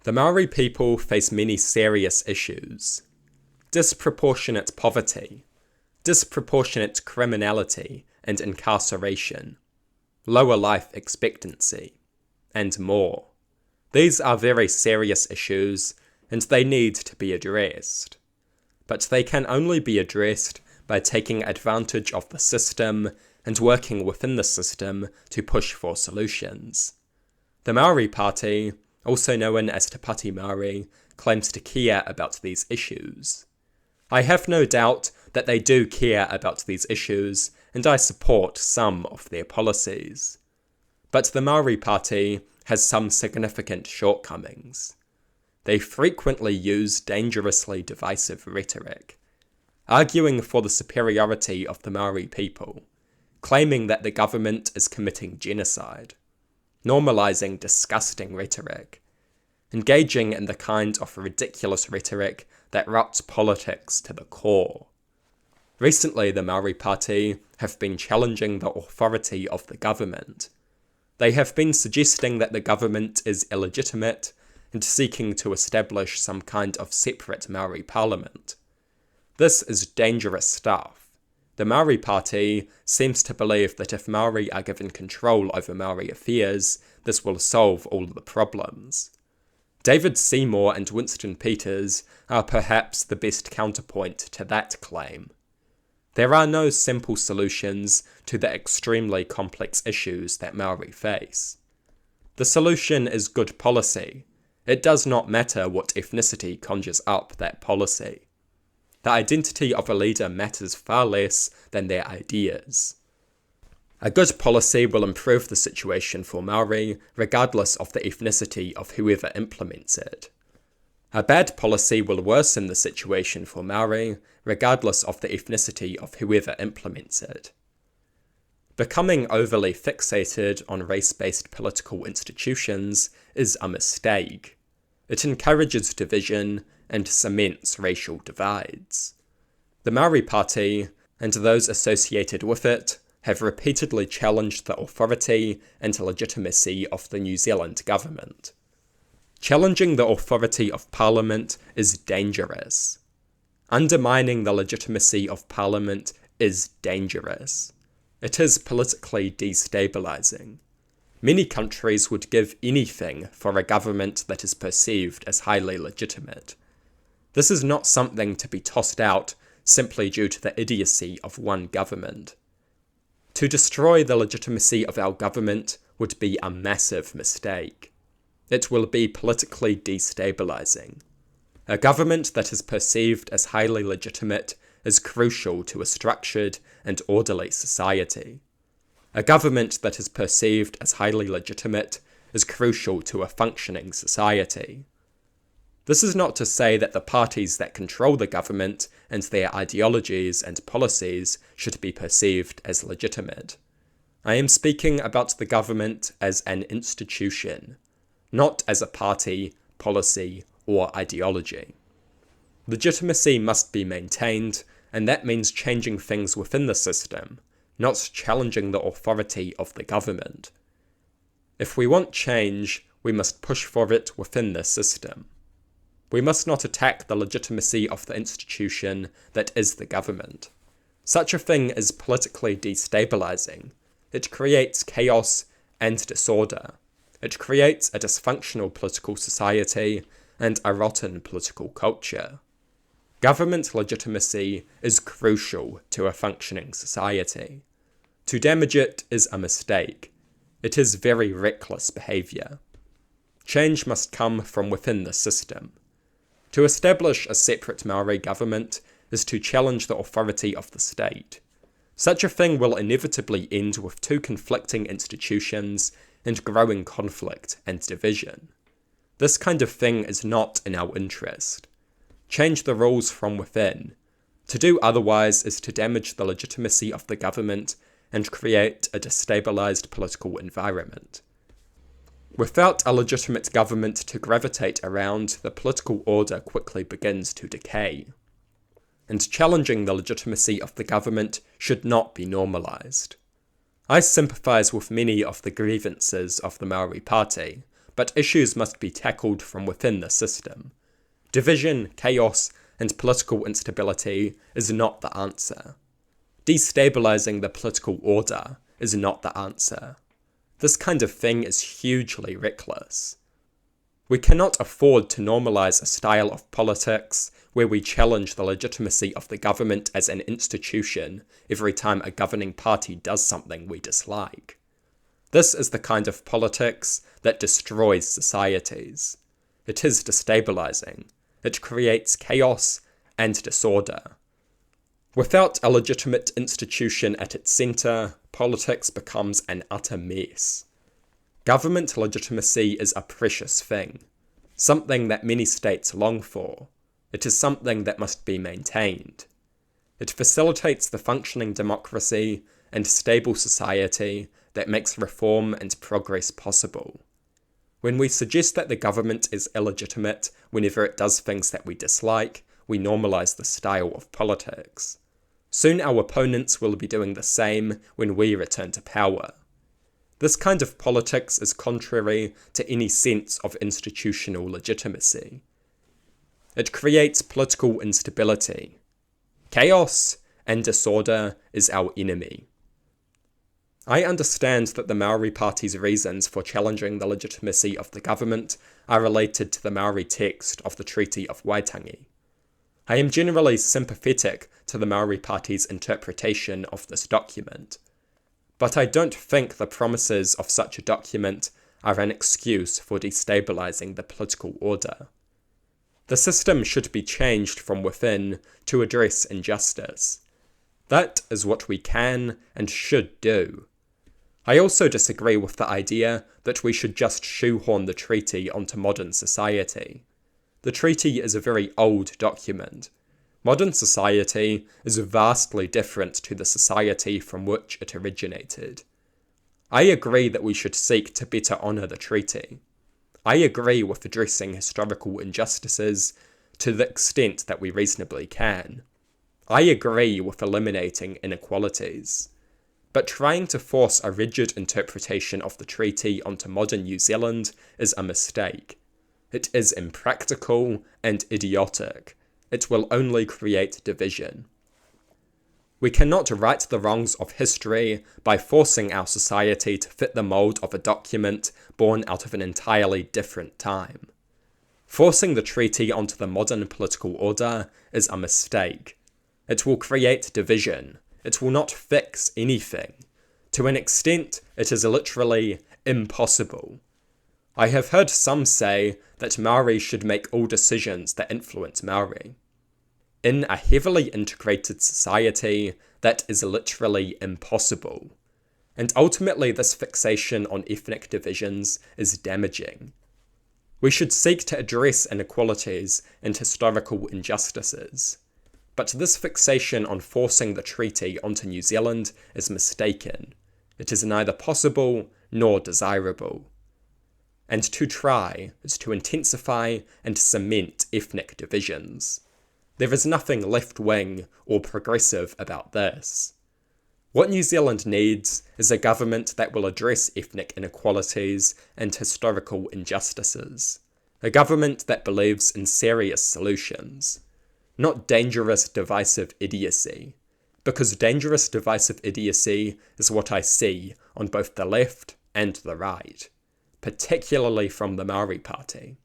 The Maori people face many serious issues. Disproportionate poverty, disproportionate criminality and incarceration, lower life expectancy, and more. These are very serious issues, and they need to be addressed. But they can only be addressed by taking advantage of the system and working within the system to push for solutions. The Maori Party, also known as Te Pati Māori, claims to care about these issues. I have no doubt that they do care about these issues, and I support some of their policies. But the Maori Party has some significant shortcomings. They frequently use dangerously divisive rhetoric, arguing for the superiority of the Maori people, claiming that the government is committing genocide, normalizing disgusting rhetoric, engaging in the kind of ridiculous rhetoric that rots politics to the core. Recently, the Maori Party have been challenging the authority of the government. They have been suggesting that the government is illegitimate and seeking to establish some kind of separate Maori parliament. This is dangerous stuff. The Maori Party seems to believe that if Maori are given control over Maori affairs, this will solve all the problems. David Seymour and Winston Peters are perhaps the best counterpoint to that claim. There are no simple solutions to the extremely complex issues that Maori face. The solution is good policy. It does not matter what ethnicity conjures up that policy. The identity of a leader matters far less than their ideas. A good policy will improve the situation for Maori, regardless of the ethnicity of whoever implements it. A bad policy will worsen the situation for Maori, regardless of the ethnicity of whoever implements it. Becoming overly fixated on race-based political institutions is a mistake. It encourages division and cements racial divides. The Maori Party, and those associated with it, have repeatedly challenged the authority and legitimacy of the New Zealand government. Challenging the authority of Parliament is dangerous. Undermining the legitimacy of Parliament is dangerous. It is politically destabilizing. Many countries would give anything for a government that is perceived as highly legitimate. This is not something to be tossed out simply due to the idiocy of one government. To destroy the legitimacy of our government would be a massive mistake. It will be politically destabilizing. A government that is perceived as highly legitimate is crucial to a structured and orderly society. A government that is perceived as highly legitimate is crucial to a functioning society. This is not to say that the parties that control the government and their ideologies and policies should be perceived as legitimate. I am speaking about the government as an institution, not as a party, policy, or ideology. Legitimacy must be maintained, and that means changing things within the system, not challenging the authority of the government. If we want change, we must push for it within the system. We must not attack the legitimacy of the institution that is the government. Such a thing is politically destabilizing. It creates chaos and disorder. It creates a dysfunctional political society and a rotten political culture. Government legitimacy is crucial to a functioning society. To damage it is a mistake. It is very reckless behaviour. Change must come from within the system. To establish a separate Maori government is to challenge the authority of the state. Such a thing will inevitably end with two conflicting institutions and growing conflict and division. This kind of thing is not in our interest. Change the rules from within. To do otherwise is to damage the legitimacy of the government and create a destabilized political environment. Without a legitimate government to gravitate around, the political order quickly begins to decay. And challenging the legitimacy of the government should not be normalized. I sympathize with many of the grievances of the Maori Party, but issues must be tackled from within the system. Division, chaos, and political instability is not the answer. Destabilizing the political order is not the answer. This kind of thing is hugely reckless. We cannot afford to normalize a style of politics where we challenge the legitimacy of the government as an institution every time a governing party does something we dislike. This is the kind of politics that destroys societies. It is destabilizing. It creates chaos and disorder. Without a legitimate institution at its centre, politics becomes an utter mess. Government legitimacy is a precious thing, something that many states long for. It is something that must be maintained. It facilitates the functioning democracy and stable society that makes reform and progress possible. When we suggest that the government is illegitimate whenever it does things that we dislike, we normalise the style of politics. Soon our opponents will be doing the same when we return to power. This kind of politics is contrary to any sense of institutional legitimacy. It creates political instability. Chaos and disorder is our enemy. I understand that the Maori Party's reasons for challenging the legitimacy of the government are related to the Maori text of the Treaty of Waitangi. I am generally sympathetic to the Maori Party's interpretation of this document, but I don't think the promises of such a document are an excuse for destabilizing the political order. The system should be changed from within to address injustice. That is what we can and should do. I also disagree with the idea that we should just shoehorn the treaty onto modern society. The treaty is a very old document. Modern society is vastly different to the society from which it originated. I agree that we should seek to better honour the treaty. I agree with addressing historical injustices to the extent that we reasonably can. I agree with eliminating inequalities. But trying to force a rigid interpretation of the treaty onto modern New Zealand is a mistake. It is impractical and idiotic. It will only create division. We cannot right the wrongs of history by forcing our society to fit the mould of a document born out of an entirely different time. Forcing the treaty onto the modern political order is a mistake. It will create division. It will not fix anything. To an extent, it is literally impossible. I have heard some say that Maori should make all decisions that influence Maori. In a heavily integrated society, that is literally impossible. And ultimately, this fixation on ethnic divisions is damaging. We should seek to address inequalities and historical injustices. But this fixation on forcing the treaty onto New Zealand is mistaken. It is neither possible nor desirable. And to try is to intensify and cement ethnic divisions. There is nothing left-wing or progressive about this. What New Zealand needs is a government that will address ethnic inequalities and historical injustices. A government that believes in serious solutions. Not dangerous, divisive idiocy, because dangerous, divisive idiocy is what I see on both the left and the right, particularly from the Maori Party.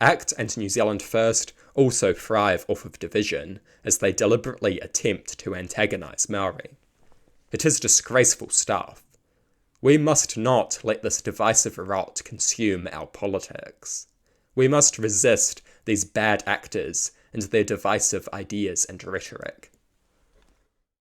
ACT and New Zealand First also thrive off of division as they deliberately attempt to antagonise Maori. It is disgraceful stuff. We must not let this divisive rot consume our politics. We must resist these bad actors and their divisive ideas and rhetoric.